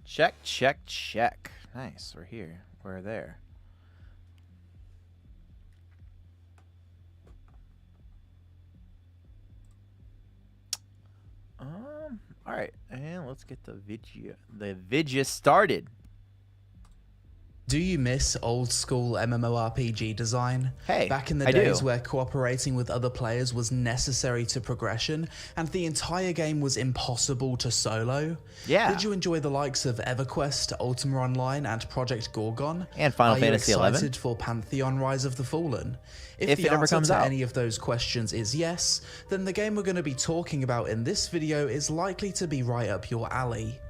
Check, check, check. Nice, we're here. We're there. All right, and let's get the vidya started. Do you miss old school MMORPG design? Hey, back in the days where cooperating with other players was necessary to progression and the entire game was impossible to solo? Yeah. Did you enjoy the likes of EverQuest, Ultima Online, and Project Gorgon? And Final Fantasy XI? Are you excited for Pantheon Rise of the Fallen? If the it ever answer comes to out. any of those questions is yes, then the game we're going to be talking about in this video is likely to be right up your alley.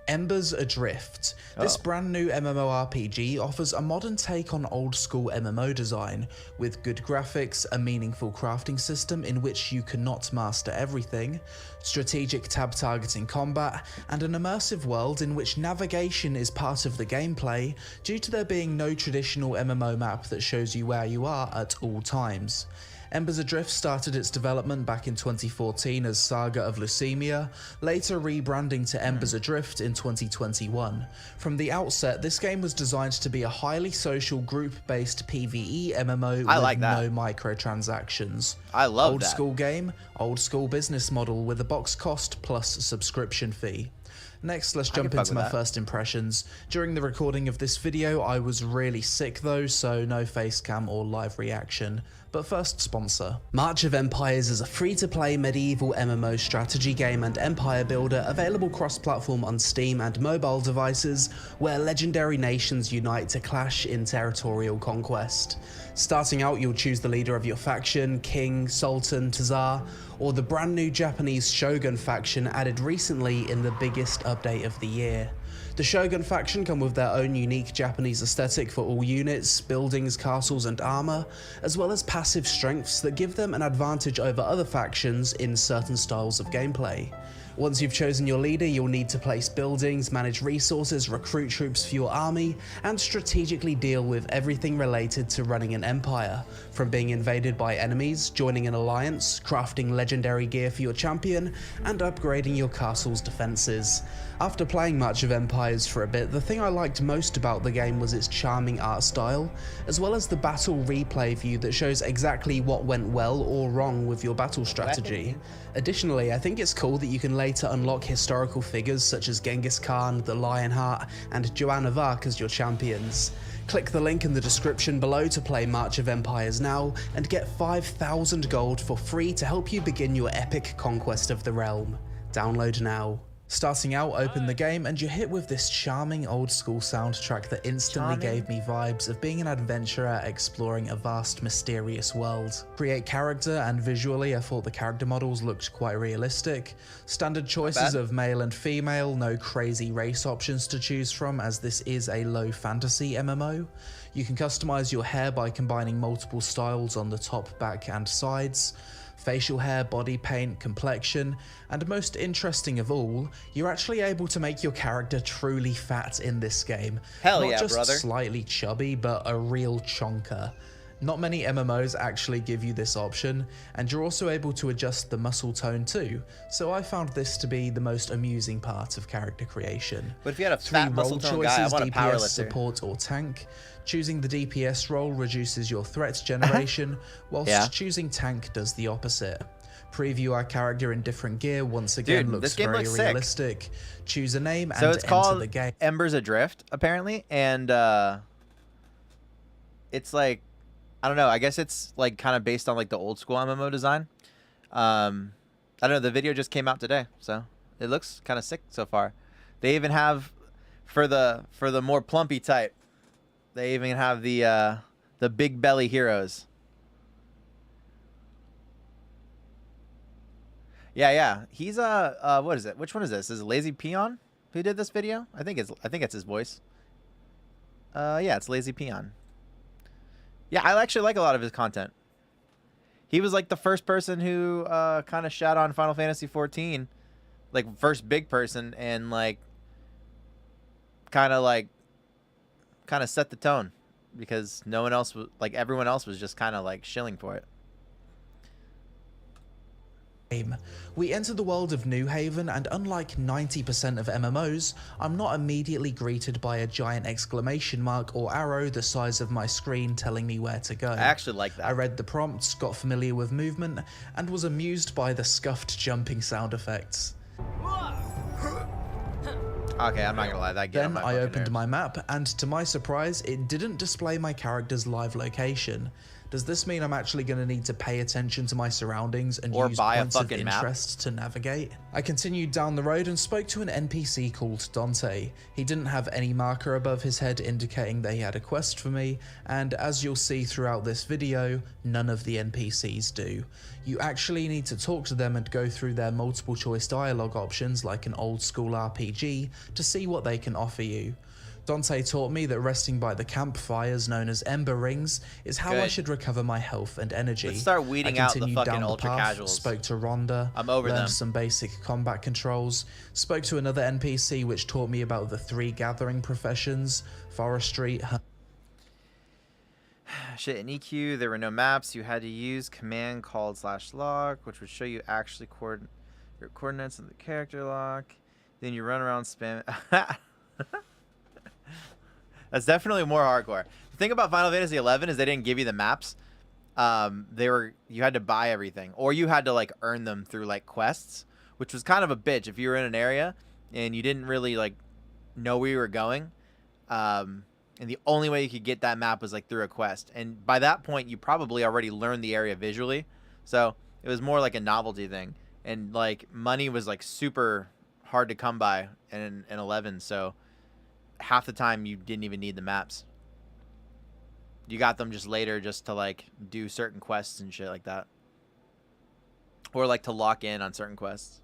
Embers Adrift. This brand new MMORPG offers a modern take on old school MMO design, with good graphics, a meaningful crafting system in which you cannot master everything, strategic tab targeting combat, and an immersive world in which navigation is part of the gameplay due to there being no traditional MMO map that shows you where you are at all times. Embers Adrift started its development back in 2014 as Saga of Leucemia, later rebranding to Embers Adrift in 2021. From the outset, this game was designed to be a highly social group-based PvE MMO with no microtransactions. I love old that. Old school game, old school business model with a box cost plus subscription fee. Next, let's jump into my first impressions. During the recording of this video, I was really sick though, so no facecam or live reaction. But first, sponsor. March of Empires is a free-to-play medieval MMO strategy game and empire builder available cross-platform on Steam and mobile devices, where legendary nations unite to clash in territorial conquest. Starting out, you'll choose the leader of your faction, king, sultan, Tsar, or the brand new Japanese shogun faction added recently in the biggest update of the year. The Shogun faction come with their own unique Japanese aesthetic for all units, buildings, castles and armor, as well as passive strengths that give them an advantage over other factions in certain styles of gameplay. Once you've chosen your leader, you'll need to place buildings, manage resources, recruit troops for your army, and strategically deal with everything related to running an empire, from being invaded by enemies, joining an alliance, crafting legendary gear for your champion, and upgrading your castle's defenses. After playing March of Empires for a bit, the thing I liked most about the game was its charming art style, as well as the battle replay view that shows exactly what went well or wrong with your battle strategy. Additionally, I think it's cool that you can later unlock historical figures such as Genghis Khan, the Lionheart, and Joan of Arc as your champions. Click the link in the description below to play March of Empires now and get 5,000 gold for free to help you begin your epic conquest of the realm. Download now. Starting out, open the game and you're hit with this charming old school soundtrack that instantly gave me vibes of being an adventurer exploring a vast mysterious world. Create character, and visually I thought the character models looked quite realistic. Standard choices of male and female, no crazy race options to choose from as this is a low fantasy MMO. You can customize your hair by combining multiple styles on the top, back and sides. facial hair, body paint, complexion, and most interesting of all, you're actually able to make your character truly fat in this game. Hell Not yeah, just brother. slightly chubby, but a real chonker. Not many MMOs actually give you this option, and you're also able to adjust the muscle tone too, so I found this to be the most amusing part of character creation. But if you had a fat muscle tone guy, I want a power lifter. Support or tank. Choosing the DPS role reduces your threat generation, whilst choosing tank does the opposite. Preview our character in different gear once again. Looks very realistic. Sick. Choose a name and it's called the game. Embers Adrift, apparently, and it's like, I don't know, I guess it's like kind of based on like the old school MMO design. I don't know, the video just came out today, so it looks kind of sick so far. They even have for the more plumpy type, they even have the big belly heroes. Yeah. He's what is it? Which one is this? Is it Lazy Peon who did this video? I think it's his voice. Yeah, it's Lazy Peon. Yeah, I actually like a lot of his content. He was like the first person who kind of shat on Final Fantasy 14, like first big person, and like kind of set the tone, because no one else was, like everyone else was just kind of like shilling for it. We enter the world of New Haven, and unlike 90% of MMOs, I'm not immediately greeted by a giant exclamation mark or arrow the size of my screen telling me where to go. I actually like that. I read the prompts, got familiar with movement, and was amused by the scuffed jumping sound effects. Okay, I'm not gonna lie, that Then I opened my map, and to my surprise, it didn't display my character's live location. Does this mean I'm actually going to need to pay attention to my surroundings and use points of interest to navigate? I continued down the road and spoke to an NPC called Dante. He didn't have any marker above his head indicating that he had a quest for me, and as you'll see throughout this video, none of the NPCs do. You actually need to talk to them and go through their multiple choice dialogue options like an old school RPG to see what they can offer you. Dante taught me that resting by the campfires known as Ember Rings is how I should recover my health and energy. Let's start weeding out the fucking ultra casuals. Spoke to Rhonda, I'm over learned them. some basic combat controls, spoke to another NPC which taught me about the 3 gathering professions, forestry, shit, in EQ, there were no maps. You had to use command called /log, which would show you actually your coordinates of the character lock. Then you run around spam. That's definitely more hardcore. The thing about Final Fantasy 11 is they didn't give you the maps. You had to buy everything, or you had to like earn them through like quests, which was kind of a bitch if you were in an area and you didn't really like know where you were going. And the only way you could get that map was like through a quest. And by that point, you probably already learned the area visually. So it was more like a novelty thing. And like money was like super hard to come by in 11. So half the time you didn't even need the maps. You got them just later just to like do certain quests and shit like that. Or like to lock in on certain quests.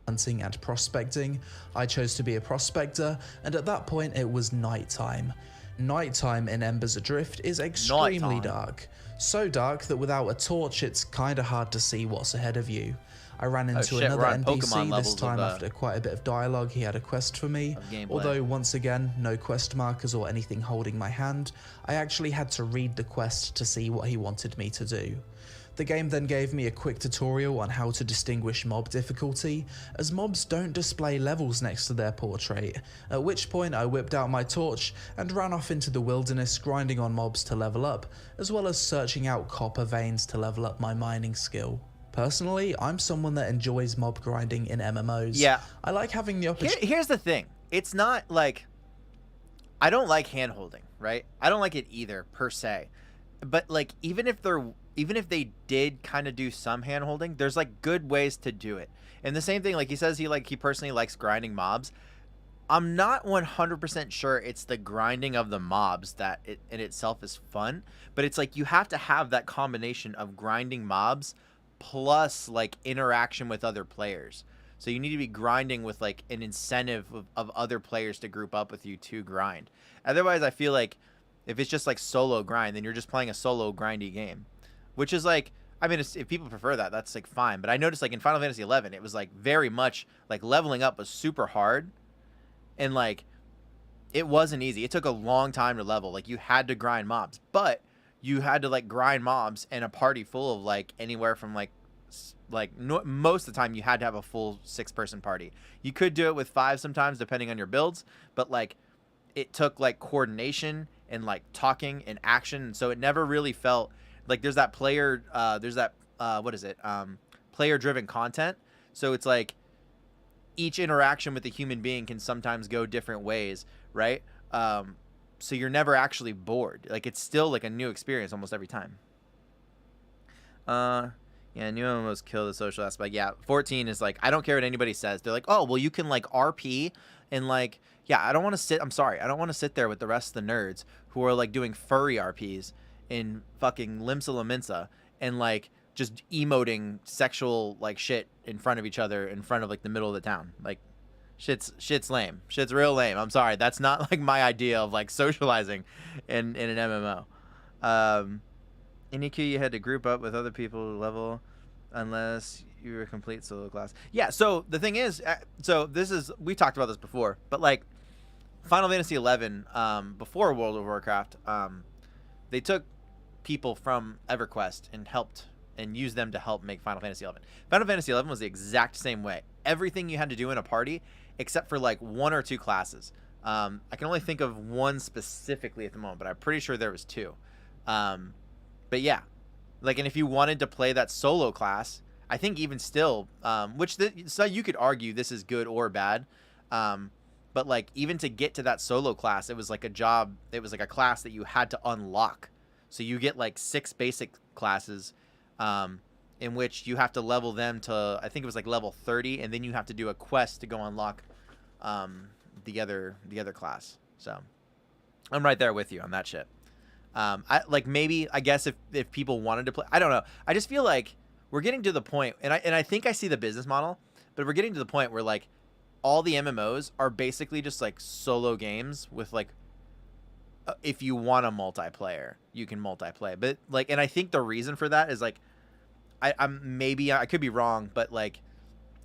Hunting and prospecting. I chose to be a prospector, and at that point it was nighttime. Nighttime in Embers Adrift is extremely dark. So dark that without a torch it's kinda hard to see what's ahead of you. I ran into another NPC, this time after quite a bit of dialogue. He had a quest for me, although once again, no quest markers or anything holding my hand. I actually had to read the quest to see what he wanted me to do. The game then gave me a quick tutorial on how to distinguish mob difficulty, as mobs don't display levels next to their portrait, at which point I whipped out my torch and ran off into the wilderness grinding on mobs to level up, as well as searching out copper veins to level up my mining skill. Personally, I'm someone that enjoys mob grinding in MMOs. Yeah. I like having the opportunity. Here's the thing. It's not like... I don't like hand-holding, right? I don't like it either, per se. But, like, even if they did kind of do some hand-holding, there's, like, good ways to do it. And the same thing, like, he says he personally likes grinding mobs. I'm not 100% sure it's the grinding of the mobs that in itself is fun. But it's, like, you have to have that combination of grinding mobs plus like interaction with other players. So you need to be grinding with like an incentive of other players to group up with you to grind. Otherwise, I feel like If it's just like solo grind, then you're just playing a solo grindy game, which is like, I mean, if people prefer that, that's like fine. But I noticed like in Final Fantasy 11, it was like very much like leveling up was super hard, and like it wasn't easy. It took a long time to level. Like you had to grind mobs, but you had to like grind mobs in a party full of like anywhere from most of the time you had to have a full 6-person party. You could do it with 5 sometimes depending on your builds, but like it took like coordination and like talking and action, and so it never really felt like there's that player player driven content. So it's like each interaction with a human being can sometimes go different ways, right? So you're never actually bored. Like it's still like a new experience almost every time. Yeah, new MMOs kill the social aspect. Yeah, 14 is like, I don't care what anybody says. They're like, oh, well, you can like RP and like, yeah, I don't want to sit. I'm sorry, I don't want to sit there with the rest of the nerds who are like doing furry RPs in fucking Limsa Lominsa and like just emoting sexual like shit in front of each other in front of like the middle of the town. Like, shit's lame. Shit's real lame. I'm sorry, that's not like my idea of like socializing in an MMO. In EQ, you had to group up with other people to level unless you were a complete solo class. Yeah, so the thing is, we talked about this before, but like Final Fantasy 11, before World of Warcraft, they took people from EverQuest and used them to help make Final Fantasy 11. Final Fantasy 11 was the exact same way. Everything you had to do in a party, except for like 1 or 2 classes. I can only think of one specifically at the moment, but I'm pretty sure there was 2. But yeah, like, and if you wanted to play that solo class, I think even still, so you could argue this is good or bad. But like, even to get to that solo class, it was like a job. It was like a class that you had to unlock. So you get like 6 basic classes, in which you have to level them to, I think it was like level 30. And then you have to do a quest to go unlock, the other class. So I'm right there with you on that shit. I guess if people wanted to play, I don't know. I just feel like we're getting to the point, and I think I see the business model, but we're getting to the point where like all the MMOs are basically just like solo games with like, if you want a multiplayer, you can multiplayer. But like, and I think the reason for that is like, I could be wrong, but like,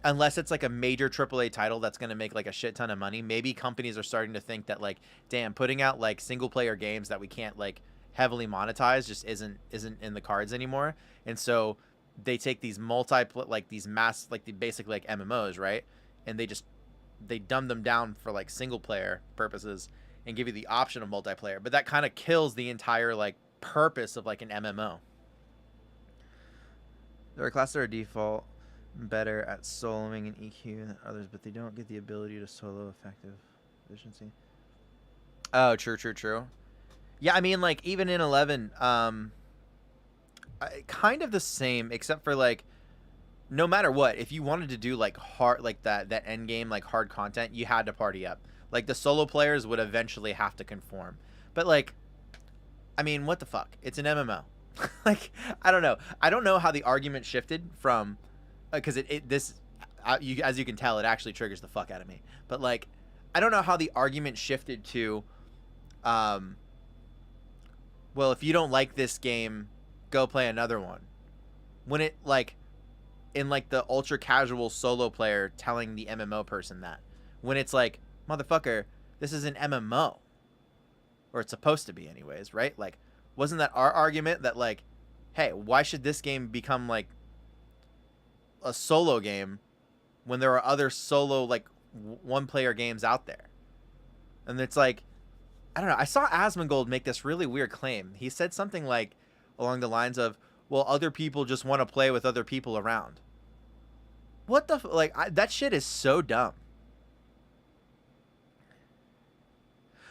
unless it's like a major AAA title that's going to make like a shit ton of money, maybe companies are starting to think that like, damn, putting out like single player games that we can't like heavily monetized just isn't in the cards anymore. And so they take these basically like MMOs, right? And they dumb them down for like single player purposes and give you the option of multiplayer. But that kind of kills the entire like purpose of like an MMO. There are classes that are default better at soloing and EQ than others, but they don't get the ability to solo effective efficiency. Oh, true. Yeah, I mean, like, even in 11, kind of the same, except for, like, no matter what, if you wanted to do, like, hard, like, that end game, like, hard content, you had to party up. Like, the solo players would eventually have to conform. But, like, I mean, what the fuck? It's an MMO. Like, I don't know. I don't know how the argument shifted from, because as you can tell, it actually triggers the fuck out of me. But, like, I don't know how the argument shifted to, well, if you don't like this game, go play another one. When it, like, in, like, the ultra casual solo player telling the MMO person that. When it's like, motherfucker, this is an MMO. Or it's supposed to be anyways, right? Like, wasn't that our argument that, like, hey, why should this game become, like, a solo game when there are other solo, like, one-player games out there? And it's like, I don't know. I saw Asmongold make this really weird claim. He said something like along the lines of, well, other people just want to play with other people around. What the that shit is so dumb.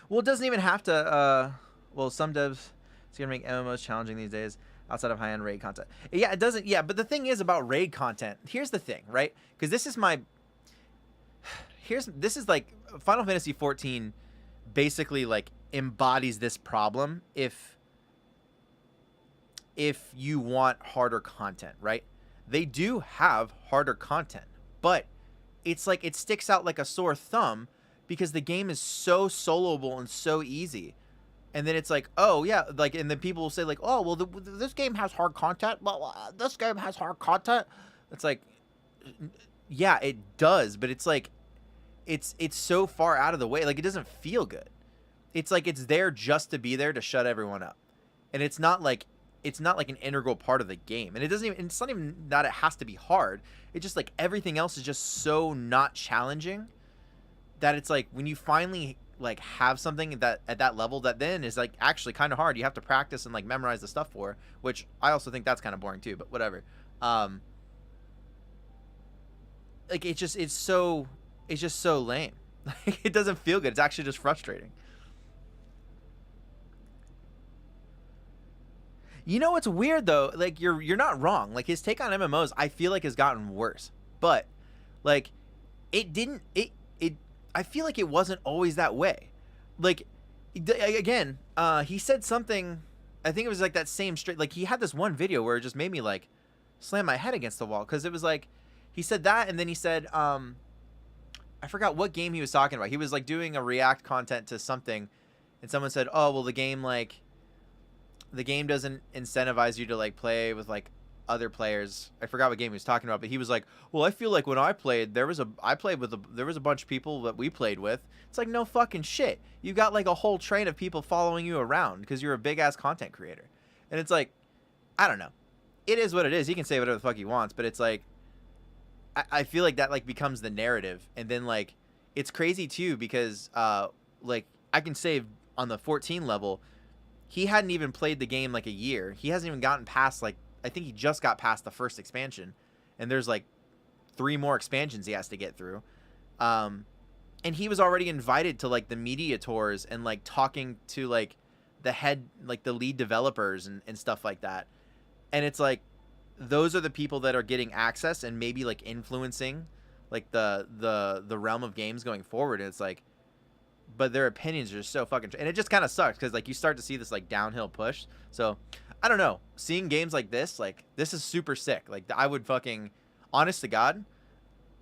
Well, it doesn't even have to well, some devs it's going to make MMOs challenging these days outside of high-end raid content. Yeah, it doesn't. Yeah, but the thing is about raid content. Here's the thing, right? Because this is like Final Fantasy 14 basically like embodies this problem if you want harder content, right? They do have harder content, but it's like it sticks out like a sore thumb because the game is so soloable and so easy. And then it's like, oh yeah, like, and then people will say like, oh well, this game has hard content. Well, this game has hard content. It's like, yeah, it does, but it's like, it's so far out of the way. Like, it doesn't feel good. It's like it's there just to be there to shut everyone up, and it's not like an integral part of the game. And it doesn't even. It's not even that it has to be hard. It's just like everything else is just so not challenging that it's like when you finally like have something that at that level that then is like actually kind of hard. You have to practice and like memorize the stuff for, which I also think that's kind of boring too. But whatever. Like it's just so lame. Like it doesn't feel good. It's actually just frustrating. You know what's weird though? Like you're not wrong. Like his take on MMOs, I feel like has gotten worse. But like it didn't. I feel like it wasn't always that way. Like again, he said something. I think it was like that same straight. Like he had this one video where it just made me like slam my head against the wall because it was like he said that and then he said I forgot what game he was talking about. He was like doing a React content to something, and someone said, "Oh well, the game doesn't incentivize you to like play with like other players." I forgot what game he was talking about, but he was like, "Well, I feel like when I played, there was a bunch of people that we played with." It's like, no fucking shit. You got like a whole train of people following you around because you're a big ass content creator, and it's like, I don't know. It is what it is. He can say whatever the fuck he wants, but it's like, I feel like that like becomes the narrative, and then like it's crazy too because like I can say on the 14 level. He hadn't even played the game like a year. He hasn't even gotten past like, I think he just got past the first expansion, and there's like 3 more expansions he has to get through. And he was already invited to like the media tours and like talking to like the lead developers and stuff like that. And it's like, those are the people that are getting access and maybe like influencing like the realm of games going forward. And it's like, but their opinions are just so fucking, and it just kind of sucks because like you start to see this like downhill push. So I don't know, seeing games like this is super sick. Like I would fucking, honest to God,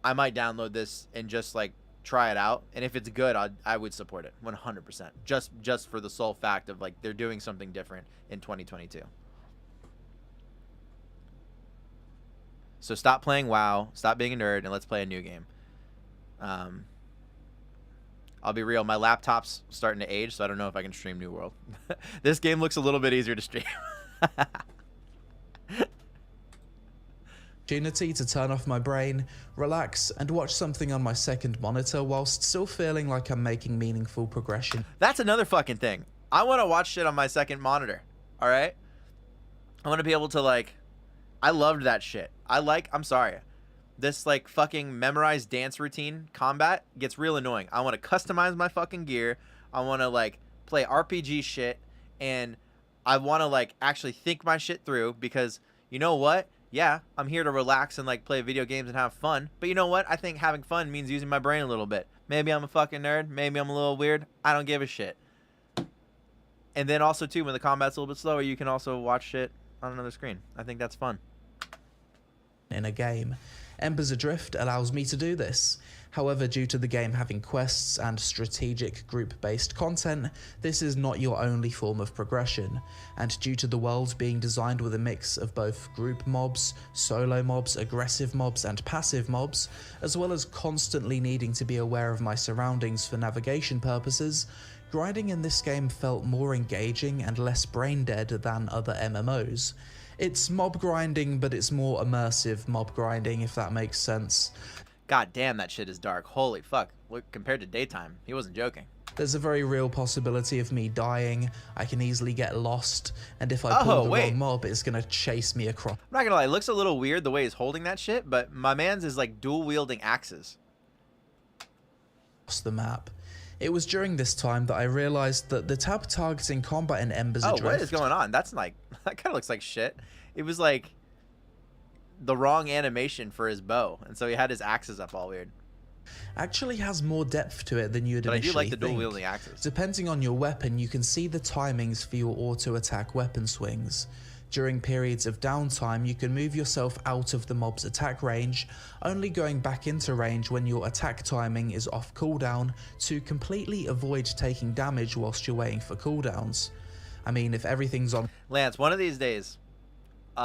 I might download this and just like try it out, and if it's good, I would support it 100%, just for the sole fact of like they're doing something different in 2022. So stop playing WoW, stop being a nerd, and let's play a new game. I'll be real, my laptop's starting to age, so I don't know if I can stream New World. This game looks a little bit easier to stream. Opportunity to turn off my brain, relax, and watch something on my second monitor whilst still feeling like I'm making meaningful progression. That's another fucking thing. I want to watch shit on my second monitor, all right? I want to be able to, like, I loved that shit. I'm sorry. This like fucking memorized dance routine combat gets real annoying. I want to customize my fucking gear. I want to like play RPG shit, and I want to like actually think my shit through, because you know what? Yeah, I'm here to relax and like play video games and have fun. But you know what? I think having fun means using my brain a little bit. Maybe I'm a fucking nerd. Maybe I'm a little weird. I don't give a shit. And then also too, when the combat's a little bit slower, you can also watch shit on another screen. I think that's fun. In a game. Embers Adrift allows me to do this. However, due to the game having quests and strategic group-based content, this is not your only form of progression, and due to the world being designed with a mix of both group mobs, solo mobs, aggressive mobs, and passive mobs, as well as constantly needing to be aware of my surroundings for navigation purposes, grinding in this game felt more engaging and less brain-dead than other MMOs. It's mob grinding, but it's more immersive mob grinding, if that makes sense. God damn, that shit is dark. Holy fuck. Look, compared to daytime, he wasn't joking. There's a very real possibility of me dying. I can easily get lost, and if I pull the wrong mob, it's gonna chase me across. I'm not gonna lie, it looks a little weird the way he's holding that shit, but my man's is like dual wielding axes. The map. It was during this time that I realized that the tab targeting combat in Embers Adrift. What is going on? That's like, that kind of looks like shit. It was like the wrong animation for his bow, and so he had his axes up all weird. Actually has more depth to it than you'd initially think. But I do like the dual wielding axes. Depending on your weapon, you can see the timings for your auto attack weapon swings. During periods of downtime, you can move yourself out of the mob's attack range, only going back into range when your attack timing is off cooldown to completely avoid taking damage whilst you're waiting for cooldowns. I mean, if everything's on... Lance, one of these days, we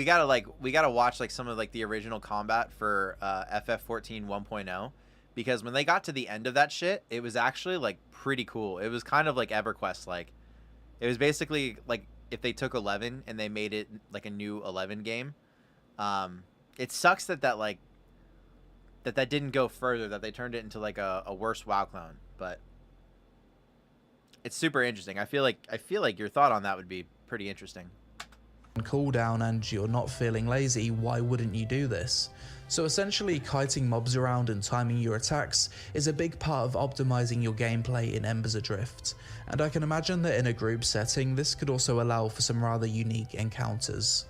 gotta watch like some of like the original combat for FF14 1.0, because when they got to the end of that shit, it was actually like pretty cool. It was kind of like EverQuest like. It was basically like if they took 11 and they made it like a new 11 game. It sucks that that didn't go further, that they turned it into like a worse WoW clone, but it's super interesting. I feel like your thought on that would be pretty interesting. Cooldown and you're not feeling lazy, why wouldn't you do this? So essentially, kiting mobs around and timing your attacks is a big part of optimizing your gameplay in Embers Adrift, and I can imagine that in a group setting this could also allow for some rather unique encounters.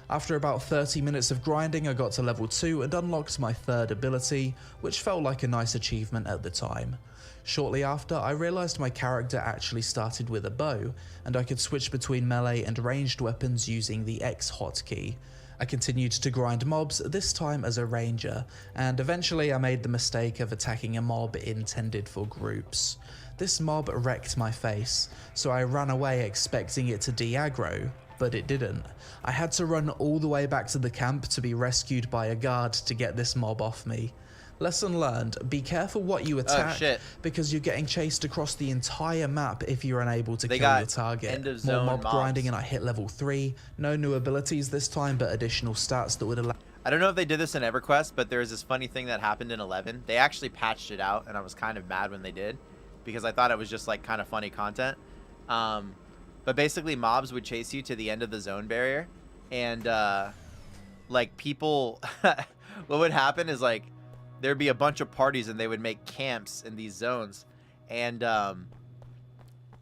After about 30 minutes of grinding, I got to level 2 and unlocked my third ability, which felt like a nice achievement at the time. Shortly after, I realised my character actually started with a bow, and I could switch between melee and ranged weapons using the X hotkey. I continued to grind mobs, this time as a ranger, and eventually I made the mistake of attacking a mob intended for groups. This mob wrecked my face, so I ran away expecting it to de-aggro, but it didn't. I had to run all the way back to the camp to be rescued by a guard to get this mob off me. Lesson learned, be careful what you attack, because you're getting chased across the entire map if you're unable to kill your target. More mob grinding and I hit level 3, no new abilities this time but additional stats that would allow... I don't know if they did this in EverQuest, but there was this funny thing that happened in 11. They actually patched it out and I was kind of mad when they did, because I thought it was just like kind of funny content. But basically mobs would chase you to the end of the zone barrier, and like people, what would happen is like, there'd be a bunch of parties and they would make camps in these zones, and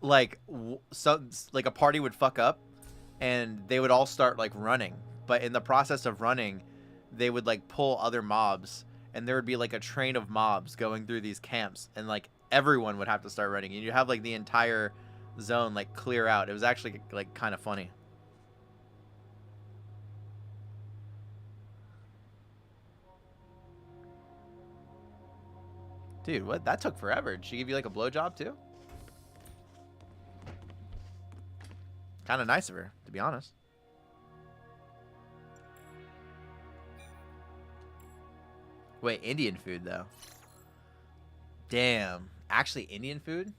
like a party would fuck up and they would all start like running, but in the process of running they would like pull other mobs, and there would be like a train of mobs going through these camps, and like everyone would have to start running and you'd have like the entire zone like clear out. It was actually like kind of funny. Dude, what? That took forever. Did she give you like a blowjob too? Kind of nice of her, to be honest. Wait, Indian food though. Damn. Actually, Indian food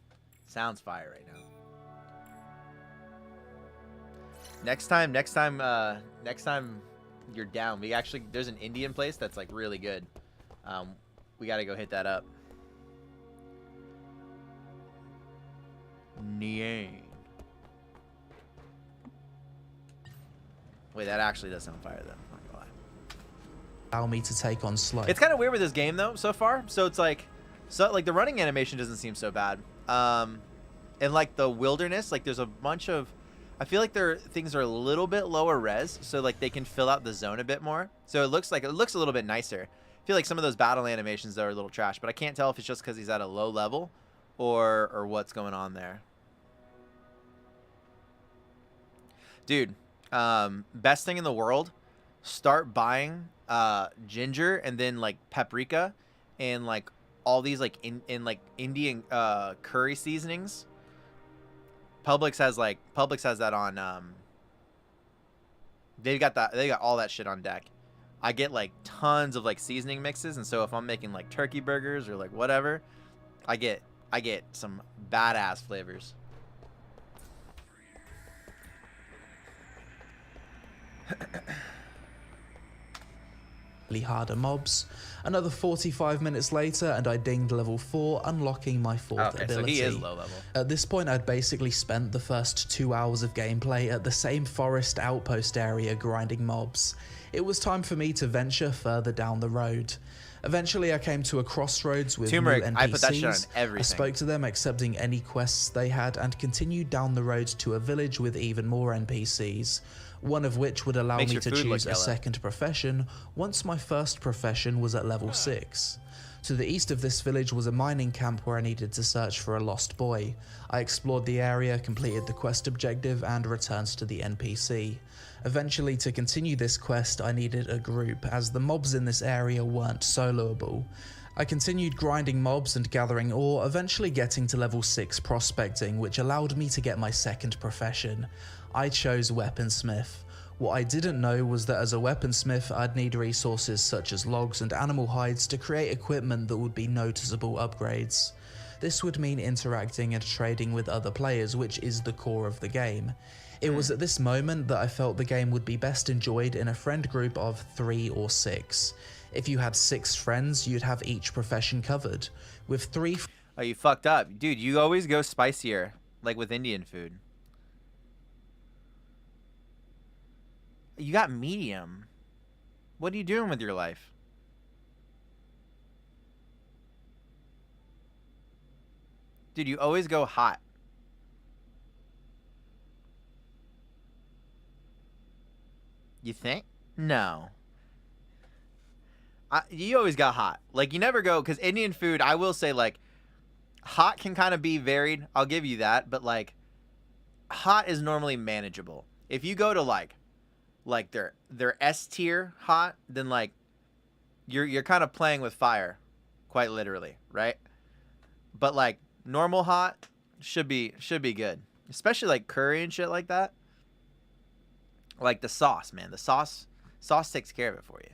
sounds fire right now. Next time you're down, there's an Indian place that's like really good. We gotta go hit that up. Niang. Wait, that actually does sound fire though. I'm not gonna lie. Allow me to take on slow. It's kind of weird with this game though so far. So it's like, the running animation doesn't seem so bad. And like the wilderness, like there's a bunch of, I feel like things are a little bit lower res, so like they can fill out the zone a bit more. So it looks a little bit nicer. I feel like some of those battle animations though are a little trash, but I can't tell if it's just because he's at a low level or what's going on there. Dude, best thing in the world, start buying ginger and then like paprika and like all these like in like Indian curry seasonings. Publix has that on they got all that shit on deck. I get like tons of like seasoning mixes, and so if I'm making like turkey burgers or like whatever, I get some badass flavors. Harder mobs. Another 45 minutes later and I dinged level 4, unlocking my fourth ability. So he is low level. At this point I'd basically spent the first 2 hours of gameplay at the same forest outpost area grinding mobs. It was time for me to venture further down the road. Eventually I came to a crossroads with Turmeric, new NPCs. I put that shit on everything. I spoke to them accepting any quests they had and continued down the road to a village with even more NPCs. One of which would allow me to choose a second profession once my first profession was at level 6. To the east of this village was a mining camp where I needed to search for a lost boy. I explored the area, completed the quest objective, and returned to the NPC. Eventually, to continue this quest, I needed a group, as the mobs in this area weren't soloable. I continued grinding mobs and gathering ore, eventually getting to level 6 prospecting, which allowed me to get my second profession. I chose weaponsmith. What I didn't know was that as a weaponsmith, I'd need resources such as logs and animal hides to create equipment that would be noticeable upgrades. This would mean interacting and trading with other players, which is the core of the game. It was at this moment that I felt the game would be best enjoyed in a friend group of 3 or 6. If you had 6 friends, you'd have each profession covered. With 3... Oh, you fucked up. Dude, you always go spicier, like with Indian food. You got medium. What are you doing with your life? Dude, you always go hot. You think? No. You always got hot. Like, you never go, because Indian food, I will say, like, hot can kind of be varied. I'll give you that. But, like, hot is normally manageable. If you go to, like their S tier hot, then, like, you're kind of playing with fire, quite literally, right? But, like, normal hot should be good. Especially, like, curry and shit like that. Like, the sauce, man. The sauce takes care of it for you.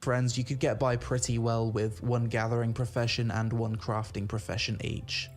Friends, you could get by pretty well with 1 gathering profession and 1 crafting profession each.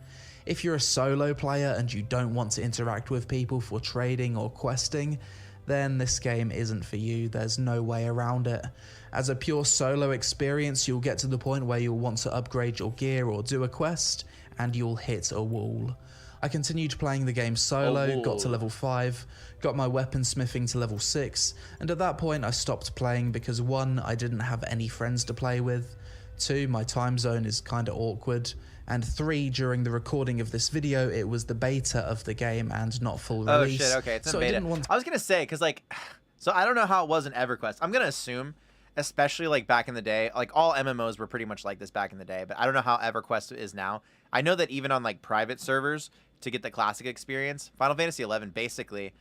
If you're a solo player and you don't want to interact with people for trading or questing, then this game isn't for you. There's no way around it. As a pure solo experience, you'll get to the point where you'll want to upgrade your gear or do a quest, and you'll hit a wall. I continued playing the game solo, got to level 5, got my weaponsmithing to level 6, and at that point I stopped playing because 1, I didn't have any friends to play with, 2, my time zone is kinda awkward, and 3, during the recording of this video, it was the beta of the game and not full release. Oh shit, okay, it's in beta. I was gonna say, cause like, so I don't know how it was in EverQuest. I'm gonna assume, especially like back in the day, like all MMOs were pretty much like this back in the day, but I don't know how EverQuest is now. I know that even on like private servers, to get the classic experience, Final Fantasy 11 basically,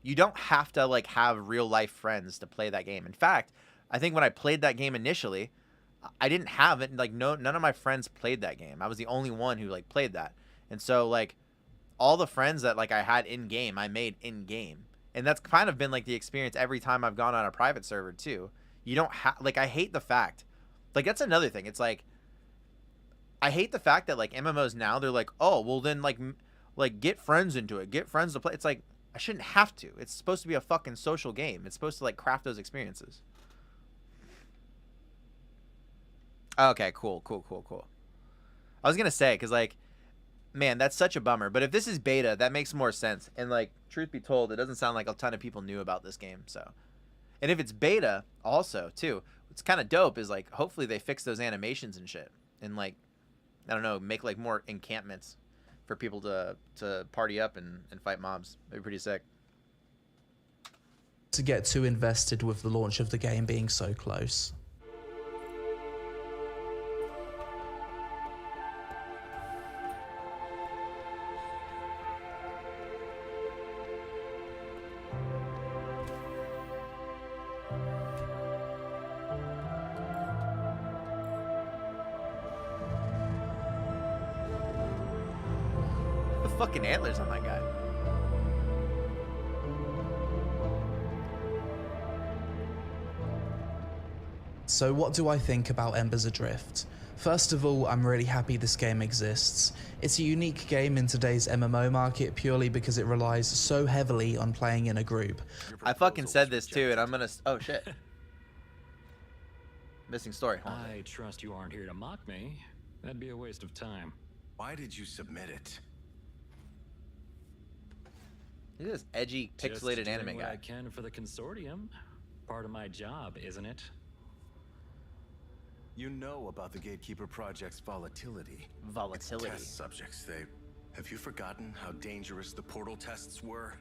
you don't have to like have real life friends to play that game. In fact, I think when I played that game initially, I didn't have it, like none of my friends played that game. I was the only one who like played that. And so like all the friends that like I had in game, I made in game. And that's kind of been like the experience every time I've gone on a private server too. You don't have, like, I hate the fact, like, that's another thing. It's like, I hate the fact that like MMOs now, they're like, oh, well then like get friends into it, get friends to play. It's like, I shouldn't have to. It's supposed to be a fucking social game. It's supposed to like craft those experiences. Okay, cool. I was gonna say, cause like, man, that's such a bummer. But if this is beta, that makes more sense. And like, truth be told, it doesn't sound like a ton of people knew about this game. So, and if it's beta, also too, what's kind of dope is like, hopefully they fix those animations and shit, and like, I don't know, make like more encampments for people to party up and fight mobs. That'd be pretty sick. To get too invested with the launch of the game being so close. Fucking antlers on that guy. So what do I think about Embers Adrift? First of all, I'm really happy this game exists. It's a unique game in today's MMO market purely because it relies so heavily on playing in a group. I fucking said this too, and I'm gonna, oh shit. Missing story. I trust you aren't here to mock me. That'd be a waste of time. Why did you submit it? Look at this edgy, pixelated anime guy. I can for the consortium. Part of my job, isn't it? You know about the Gatekeeper Project's volatility. Volatility. Its test subjects, have you forgotten how dangerous the portal tests were?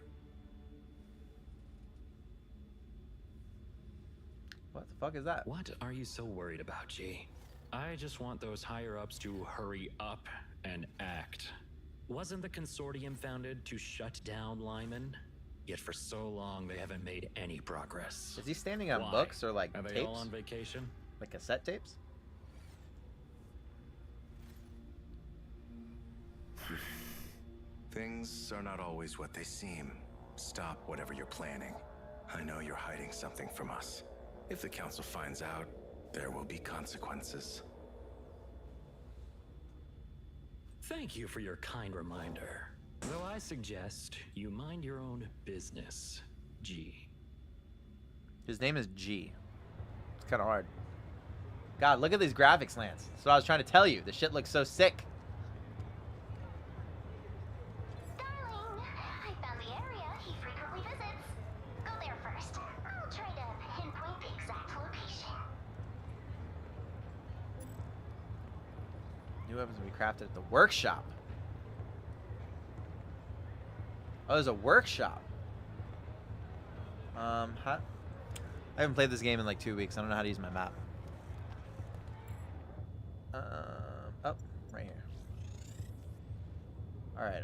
What the fuck is that? What are you so worried about, G? I just want those higher-ups to hurry up and act. Wasn't the consortium founded to shut down Lyman? Yet for so long, they haven't made any progress. Is he standing on Why? books or like Are they tapes? all on vacation? Like cassette tapes? Things are not always what they seem. Stop whatever you're planning. I know you're hiding something from us. If the council finds out, there will be consequences. Thank you for your kind reminder. Though I suggest you mind your own business, G. His name is G. It's kind of hard. God, look at these graphics, Lance. That's what I was trying to tell you. The shit looks so sick. Darling, I found the area he frequently visits. Go there first. I'll try to pinpoint the exact location. New weapons will be crafted at the workshop. Oh, there's a workshop. I haven't played this game in like 2 weeks. I don't know how to use my map. Oh, right here. All right.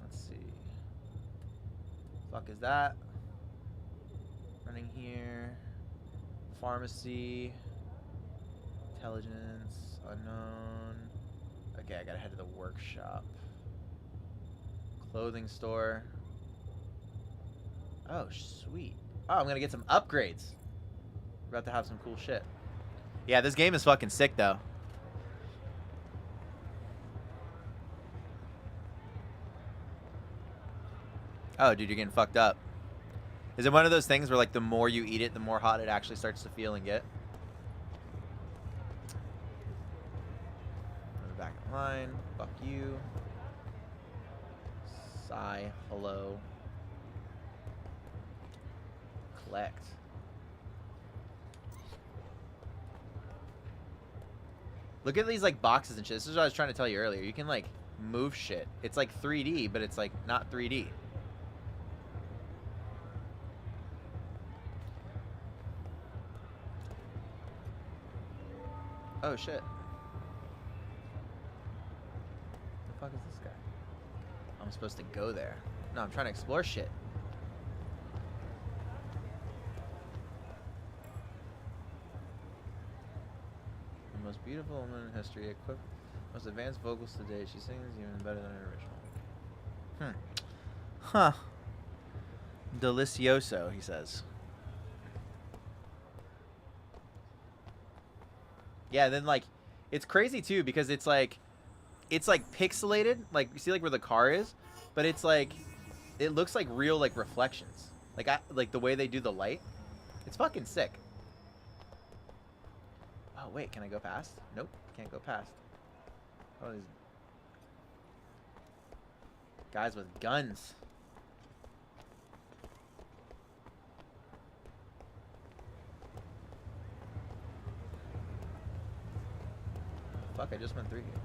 Let's see. Fuck is that? Running here. Pharmacy. Intelligence. Unknown. Okay, I gotta head to the workshop. Clothing store. Oh, sweet. Oh, I'm gonna get some upgrades. We're about to have some cool shit. Yeah, this game is fucking sick, though. Oh, dude, you're getting fucked up. Is it one of those things where, like, the more you eat it, the more hot it actually starts to feel and get? Back in line. Fuck you. Sigh. Hello. Collect. Look at these like boxes and shit. This is what I was trying to tell you earlier. You can like move shit. It's like 3D, but it's like not 3D. Oh shit. The fuck is this guy? I'm supposed to go there. No, I'm trying to explore shit. The most beautiful woman in history, equipped most advanced vocals today. She sings even better than her original. Huh. Delicioso, he says. Yeah, then like it's crazy too because it's like pixelated, like you see like where the car is, but it's like it looks like real like reflections. Like the way they do the light. It's fucking sick. Oh wait, can I go past? Nope, can't go past. Oh, these guys with guns. Fuck, I just went through here.